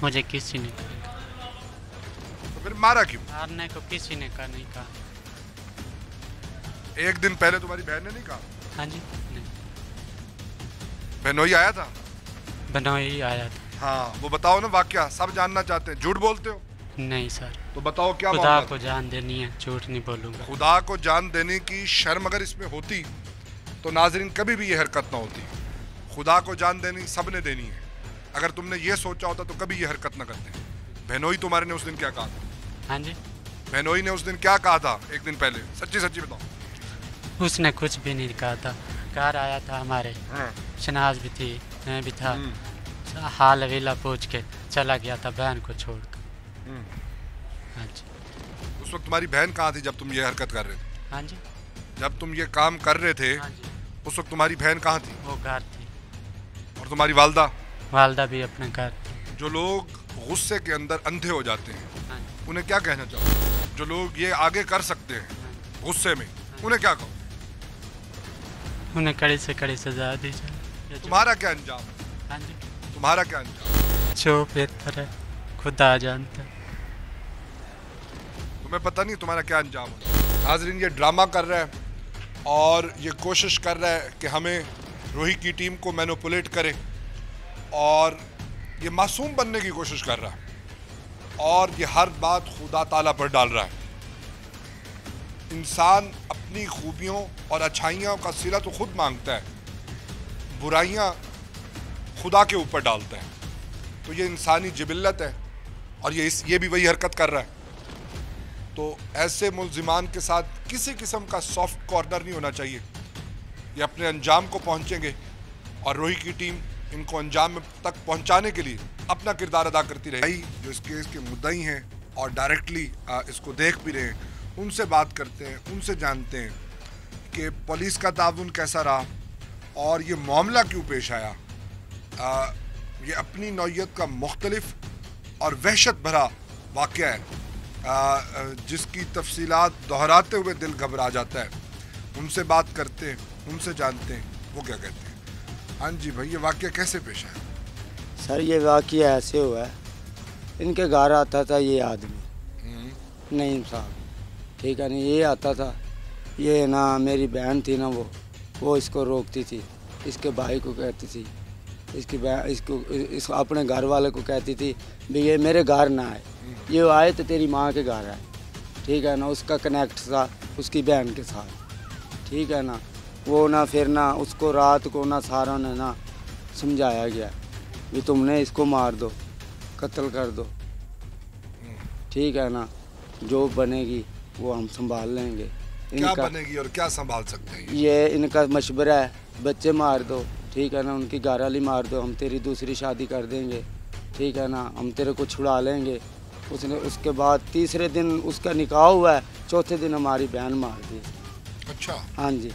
[SPEAKER 3] मुझे किसी ने,
[SPEAKER 1] तो फिर मारा क्यों?
[SPEAKER 3] मारने को किसी ने कहा नहीं कहा।
[SPEAKER 1] एक दिन पहले तुम्हारी बहन ने नहीं कहा?
[SPEAKER 3] हाँ जी, नहीं,
[SPEAKER 1] बहनोई आया था?
[SPEAKER 3] बनोई आया था।
[SPEAKER 1] हाँ, वो बताओ ना वाकया, सब जानना चाहते हैं। झूठ बोलते हो?
[SPEAKER 3] नहीं सर,
[SPEAKER 1] तो बताओ क्या
[SPEAKER 3] खुदा
[SPEAKER 1] मामला
[SPEAKER 3] को
[SPEAKER 1] था?
[SPEAKER 3] जान देनी है, झूठ नहीं बोलूँगा।
[SPEAKER 1] खुदा को जान देने की शर्म अगर इसमें होती तो नाजरीन कभी भी ये हरकत ना होती। खुदा को जान देनी सब ने देनी है। अगर तुमने ये सोचा होता तो कभी ये हरकत ना करते। बहनोई तुम्हारे ने उस दिन क्या कहा था?
[SPEAKER 3] हाँ जी,
[SPEAKER 1] बहनोई ने उस दिन क्या कहा था एक दिन पहले? सच्ची सच्ची बताओ।
[SPEAKER 3] उसने कुछ भी नहीं कहा था, घर आया था हमारे, शनाज भी थी, मैं भी था। हाल हवेला पहुँच के चला गया था बहन को छोड़कर। हाँ जी।
[SPEAKER 1] उस वक्त तुम्हारी बहन कहाँ थी जब तुम ये हरकत कर रहे थे?
[SPEAKER 3] हाँ जी।
[SPEAKER 1] जब तुम ये काम कर रहे थे
[SPEAKER 3] हाँ जी।
[SPEAKER 1] उस वक्त तुम्हारी बहन कहाँ थी?
[SPEAKER 3] वो घर थी।
[SPEAKER 1] और तुम्हारी वालदा?
[SPEAKER 3] वालदा भी अपने घर थी।
[SPEAKER 1] जो लोग गुस्से के अंदर अंधे हो जाते हैं
[SPEAKER 3] हाँ जी।
[SPEAKER 1] उन्हें क्या कहना चाहो? जो लोग ये आगे कर सकते हैं गुस्से में, उन्हें क्या कहो?
[SPEAKER 3] उन्हें कड़ी से कड़ी सजा दी जाए।
[SPEAKER 1] तुम्हारा क्या अंजाम?
[SPEAKER 3] हाँ जी।
[SPEAKER 1] तुम्हारा क्या अंजाम?
[SPEAKER 3] जो बेहतर है खुदा जानता है।
[SPEAKER 1] तुम्हें पता नहीं तुम्हारा क्या अंजाम है। हाज़रीन, ये ड्रामा कर रहा है और ये कोशिश कर रहा है कि हमें रोही की टीम को मैनिपुलेट करे और ये मासूम बनने की कोशिश कर रहा है और ये हर बात खुदा ताला पर डाल रहा है। इंसान अपनी खूबियों और अच्छाइयों का सिला तो खुद मांगता है, बुराइयां खुदा के ऊपर डालता है। तो ये इंसानी जिबिल्लत है और ये भी वही हरकत कर रहा है। तो ऐसे मुल्जिमान के साथ किसी किस्म का सॉफ्ट कॉर्नर नहीं होना चाहिए। ये अपने अंजाम को पहुंचेंगे और रोही की टीम इनको अंजाम तक पहुंचाने के लिए अपना किरदार अदा करती रहेगी। जो इस केस के मुद्दई हैं और डायरेक्टली इसको देख भी रहे हैं, उनसे बात करते हैं, उनसे जानते हैं कि पुलिस का ताउन कैसा रहा और ये मामला क्यों पेश आया। ये अपनी नौइयत का मुख्तलिफ और वहशत भरा वाक़या है जिसकी तफसीलात दोहराते हुए दिल घबरा जाता है। उनसे बात करते हैं, उनसे जानते हैं वो क्या कहते हैं। हाँ जी भाई, ये वाक़या कैसे पेश आया?
[SPEAKER 8] सर ये वाक़या ऐसे हुआ है, इनके घर आता था ये आदमी नईम साहब, ठीक है ना, ये आता था, ये ना मेरी बहन थी ना वो इसको रोकती थी, इसके भाई को कहती थी, इसको अपने घर वाले को कहती थी भी ये मेरे घर ना आए, ये आए तो तेरी माँ के घर आए, ठीक है ना। उसका कनेक्ट था उसकी बहन के साथ, ठीक है ना। वो ना फिर ना उसको रात को ना सारा ने ना समझाया गया भी तुमने इसको मार दो, कत्ल कर दो, ठीक है ना, जो बनेगी वो हम संभाल लेंगे।
[SPEAKER 1] क्या बनेगी और क्या संभाल सकते हैं?
[SPEAKER 8] ये इनका मशवरा है, बच्चे मार दो, ठीक है ना, उनकी घरवाली मार दो, हम तेरी दूसरी शादी कर देंगे, ठीक है ना, हम तेरे को छुड़ा लेंगे। उसके बाद तीसरे दिन उसका निकाह हुआ है, चौथे दिन हमारी बहन मार दी।
[SPEAKER 1] अच्छा।
[SPEAKER 8] हाँ जी,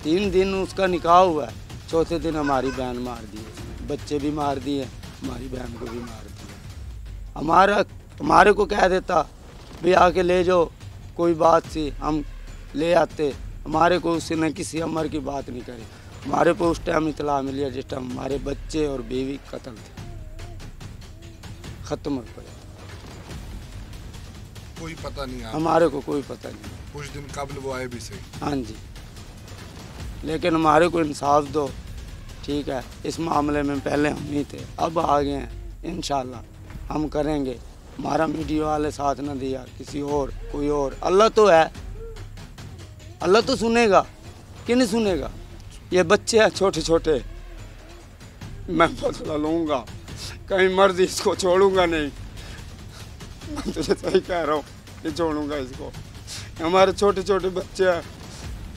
[SPEAKER 8] 3 दिन उसका निकाह हुआ है, चौथे दिन हमारी बहन मार दी। बच्चे भी मार दिए, हमारी बहन को भी मार दिया। हमारे को कह देता भी आके ले जाओ, कोई बात सी हम ले आते, हमारे को उसने किसी अमर की बात नहीं करी। हमारे को उस टाइम इतला मिली जिस टाइम हमारे बच्चे और बीवी कत्ल थे, ख़त्म हो गए।
[SPEAKER 1] कोई पता नहीं आया
[SPEAKER 8] हमारे को, कोई पता नहीं।
[SPEAKER 1] कुछ दिन कबल वो आए भी सही।
[SPEAKER 8] हाँ जी, लेकिन हमारे को इंसाफ दो, ठीक है। इस मामले में पहले हम ही थे, अब आ गए हैं, इंशाल्लाह हम करेंगे। हमारा मीडिया वाले साथ न दिया, किसी और कोई और, अल्लाह तो है, अल्लाह तो सुनेगा कि नहीं सुनेगा। ये बच्चे हैं छोटे छोटे, मैं बदला लूँगा, कहीं मर्जी इसको छोड़ूंगा नहीं, मैं तुझे सही कह रहा हूँ, ये छोड़ूंगा इसको। हमारे छोटे छोटे बच्चे हैं,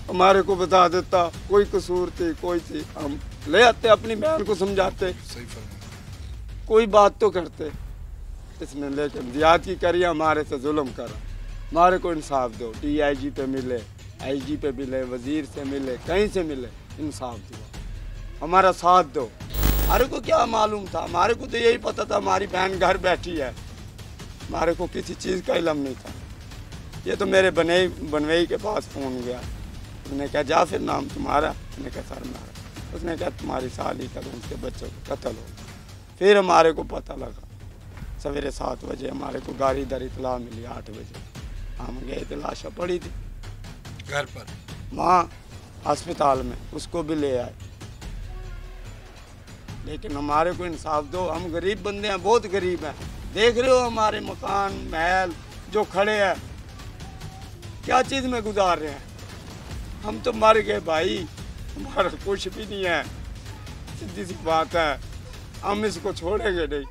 [SPEAKER 8] हमारे को बता देता कोई कसूर थी, कोई थी, हम ले आते, अपनी बहन को समझाते,
[SPEAKER 1] सही फरमाया,
[SPEAKER 8] कोई बात तो करते। इसने लेकिन ज्यादती करी, हमारे से जुल्म करा। हमारे को इंसाफ दो, DIG पे मिले, IG पे मिले, वजीर से मिले, कहीं से मिले, इंसाफ दो, हमारा साथ दो। हमारे को क्या मालूम था, हमारे को तो यही पता था हमारी बहन घर बैठी है, हमारे को किसी चीज़ का इल्म नहीं था। ये तो मेरे बनवई के पास फ़ोन गया, उसने कहा जा फिर नाम तुम्हारा, उसने कहा सर मेरा, उसने कहा तुम्हारी साली का उसके बच्चों को कत्ल हो। फिर हमारे को पता लगा सवेरे 7 बजे, हमारे को गाड़ी दर इतला मिली 8 बजे, हम गए थे, लाशा पड़ी थी
[SPEAKER 1] घर पर,
[SPEAKER 8] वहाँ अस्पताल में, उसको भी ले आए। लेकिन हमारे को इंसाफ दो, हम गरीब बंदे हैं, बहुत गरीब हैं। देख रहे हो हमारे मकान महल जो खड़े हैं, क्या चीज़ में गुजार रहे हैं। हम तो मर गए भाई, हमारा कुछ भी नहीं है, सीधी सी बात है। हम इसको छोड़ेंगे नहीं,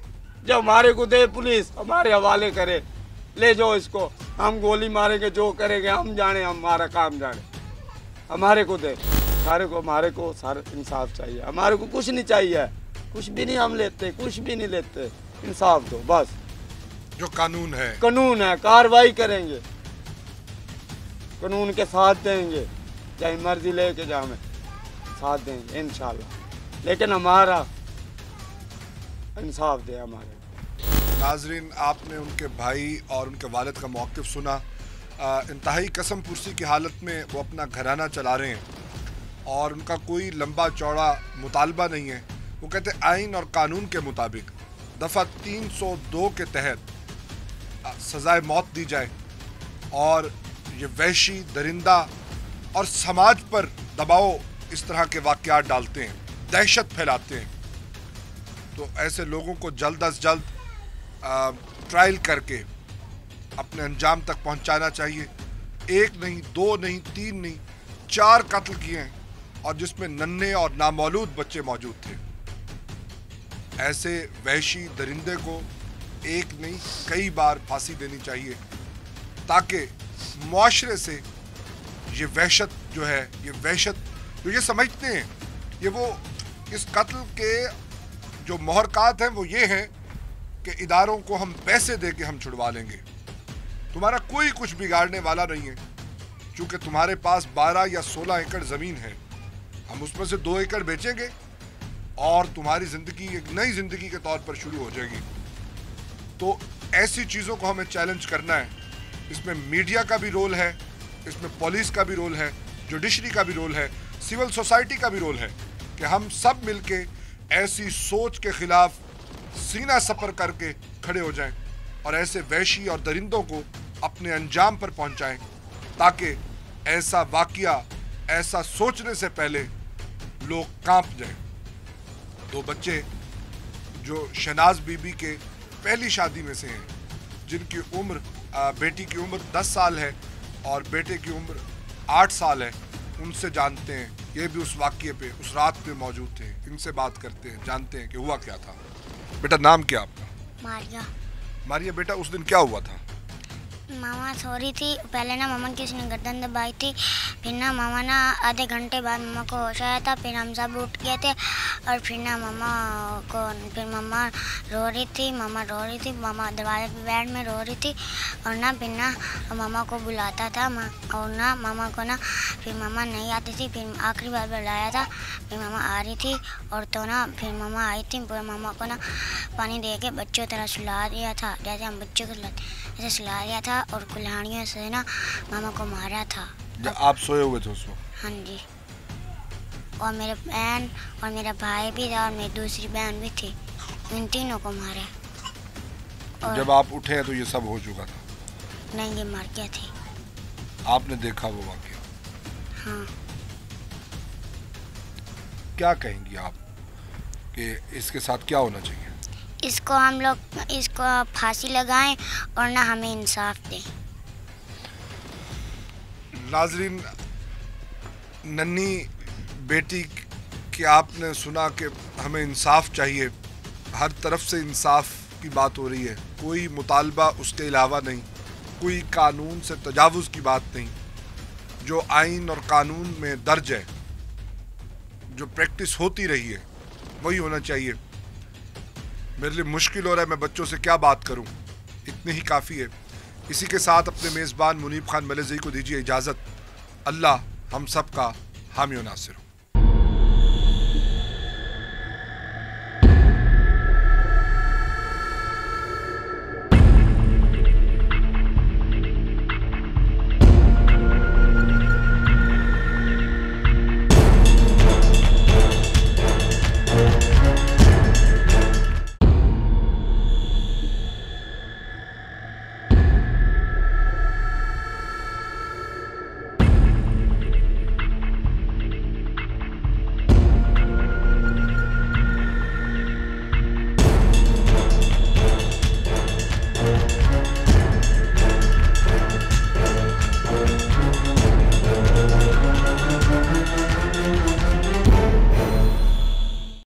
[SPEAKER 8] जब हमारे को दे पुलिस, हमारे हवाले करे, ले जाओ इसको, हम गोली मारेंगे, जो करेंगे हम जाने, हमारा काम जाने, हमारे को दे। सारे को हमारे को सारे इंसाफ चाहिए, हमारे को कुछ नहीं चाहिए, कुछ भी नहीं हम लेते, कुछ भी नहीं लेते, इंसाफ दो बस।
[SPEAKER 1] जो कानून है,
[SPEAKER 8] कानून है, कार्रवाई करेंगे, कानून के साथ देंगे, चाहे मर्जी लेके जाए साथ देंगे इंशाल्लाह, लेकिन हमारा इंसाफ दे हमारे।
[SPEAKER 1] नाजरीन, आपने उनके भाई और उनके वालिद का मौक़िफ़ सुना। इंतहाई कसम पुरसी की हालत में वो अपना घराना चला रहे हैं और उनका कोई लंबा चौड़ा मुतालबा नहीं है। वो कहते आइन और कानून के मुताबिक दफ़ा 302 के तहत सज़ाए मौत दी जाए और ये वहशी दरिंदा और समाज पर दबाव इस तरह के वाक़यात डालते हैं, दहशत फैलाते हैं, तो ऐसे लोगों को जल्द अज जल्द ट्रायल करके अपने अंजाम तक पहुंचाना चाहिए। एक नहीं, दो नहीं, तीन नहीं, 4 कत्ल किए हैं और जिसमें नन्हे और नामौलूद बच्चे मौजूद थे। ऐसे वहशी दरिंदे को एक नहीं कई बार फांसी देनी चाहिए ताकि मुआशरे से ये वहशत जो है, ये वहशत जो ये समझते हैं, ये वो इस कत्ल के जो मुहरकात हैं वो ये हैं कि इदारों को हम पैसे दे के हम छुड़वा लेंगे, तुम्हारा कोई कुछ बिगाड़ने वाला नहीं है, क्योंकि तुम्हारे पास 12 या 16 एकड़ ज़मीन है, हम उसमें से 2 एकड़ बेचेंगे और तुम्हारी ज़िंदगी एक नई ज़िंदगी के तौर पर शुरू हो जाएगी। तो ऐसी चीज़ों को हमें चैलेंज करना है। इसमें मीडिया का भी रोल है, इसमें पुलिस का भी रोल है, जुडिशरी का भी रोल है, सिविल सोसाइटी का भी रोल है कि हम सब मिलके ऐसी सोच के ख़िलाफ़ सीना सपर करके खड़े हो जाएं और ऐसे वहशी और दरिंदों को अपने अंजाम पर पहुंचाएं ताकि ऐसा वाक़या, ऐसा सोचने से पहले लोग कांप जाएं। 2 बच्चे जो शहनाज बीबी के पहली शादी में से हैं, जिनकी उम्र, बेटी की उम्र 10 साल है और बेटे की उम्र 8 साल है, उनसे जानते हैं, ये भी उस वाक़ये पे, उस रात पे मौजूद थे, इनसे बात करते हैं, जानते हैं कि हुआ क्या था। बेटा, नाम क्या आपका?
[SPEAKER 9] मारिया।
[SPEAKER 1] मारिया बेटा, उस दिन क्या हुआ था?
[SPEAKER 9] मामा सो रही थी, पहले ना मामा की उसने गर्दन दबाई थी, फिर ना मामा ना आधे घंटे बाद मामा को होश आया था, फिर हम सब उठ गए थे और फिर ना मामा को, फिर मामा रो रही थी, मामा दरवाजे पे बेड में रो रही थी और ना फिर ना मामा को बुलाता था और ना मामा को ना, फिर मामा नहीं आती थी, फिर आखिरी बार बुलाया था, फिर मामा आ रही थी और तो ना फिर मामा आई थी, फिर मामा को ना पानी दे के बच्चों तरह सुला दिया था, जैसे हम बच्चों को ऐसे सुला दिया था और कुल्हाड़ियों से ना मामा को मारा था।
[SPEAKER 1] जब आप सोए हुए थे उस वक्त?
[SPEAKER 9] हाँ जी, और मेरे बहन और मेरा भाई भी था और मेरी दूसरी बहन भी थी, इन तीनों को मारा।
[SPEAKER 1] और जब आप उठे तो ये सब हो चुका था?
[SPEAKER 9] नहीं, ये मर गया थे।
[SPEAKER 1] आपने देखा वो वाक़या?
[SPEAKER 9] हाँ।
[SPEAKER 1] क्या कहेंगी आप कि इसके साथ क्या होना चाहिए?
[SPEAKER 9] इसको हम लोग, इसको फांसी लगाएं और ना हमें इंसाफ दें।
[SPEAKER 1] नाजरीन, नन्ही बेटी कि आपने सुना कि हमें इंसाफ चाहिए, हर तरफ से इंसाफ की बात हो रही है, कोई मुतालबा उसके अलावा नहीं, कोई कानून से तजावुज़ की बात नहीं, जो आइन और कानून में दर्ज है, जो प्रैक्टिस होती रही है वही होना चाहिए। मेरे लिए मुश्किल हो रहा है, मैं बच्चों से क्या बात करूं, इतनी ही काफ़ी है। इसी के साथ अपने मेज़बान मुनीब खान मलेज़ई को दीजिए इजाज़त। अल्लाह हम सब का हामी और नासिर हो।